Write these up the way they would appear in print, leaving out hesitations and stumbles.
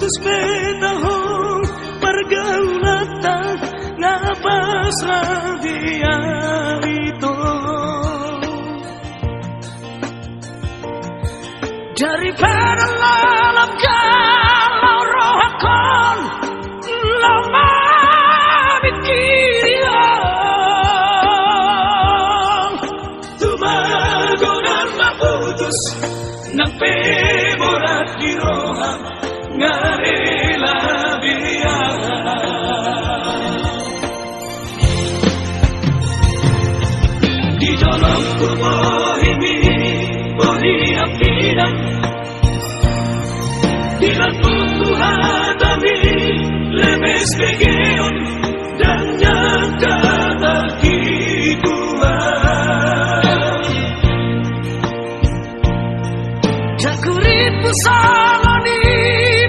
putus betahong pergaulatan ngapas radia itu daripada lalap kalau roh akon lama mikirian tumagonan maputus nang pemorat di roha ngarela biar di dalam kubur ini beri ampinan di lambung hati lemes begeon dan nyangka tak kibuan jakurit pusalani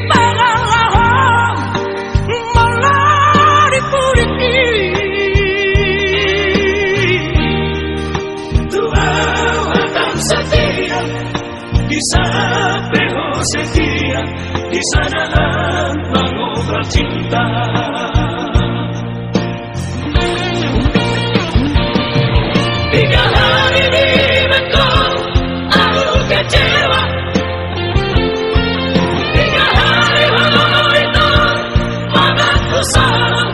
pangalahom malah dipuriki Tuhan akan setia di sapeho setia di sanalah mengobrol cinta tiga hari di Bengkong aku kecewa tiga hari itu mataku salah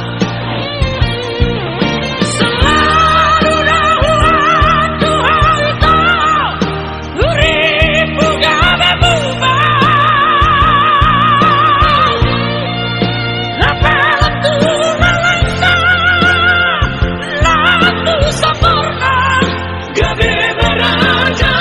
selalu dahuan Tuhan itu uripu gabe bubah lapelan Tuhan langkah lalu sempurna gabe beraja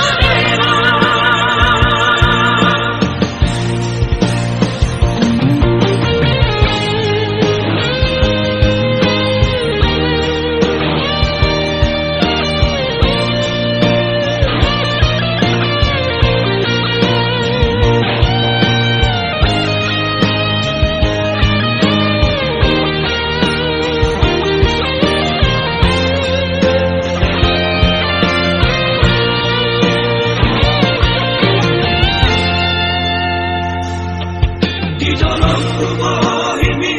di dalam kubur ini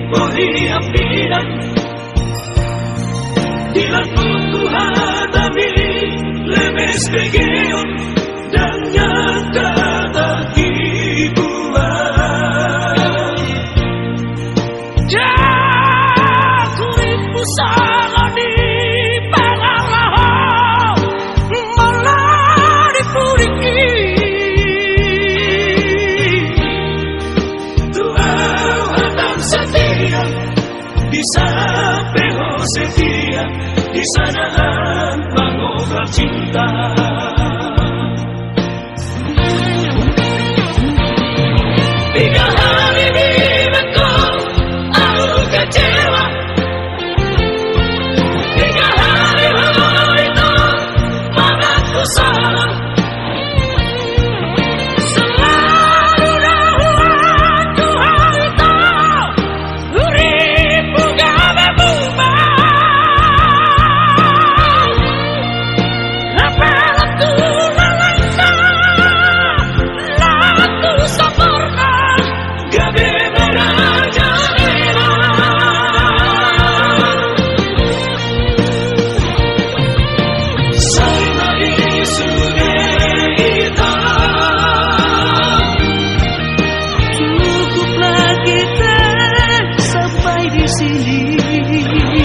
beri ampinan di lambung hati lemes begeon dan nyangka tak kibuan jakurit pusalani pangalahom malah dipuriki di sapeho setia di sanahan mengobrol cinta tiga hari di Bengkong aku kecewa tiga hari itu mataku salah selalu dahuan Tuhan itu uripu gabe bubah lapelan Tuhan langkah laku sempurna gabe beraja sampai sungai hitam cukuplah kita sampai di sini.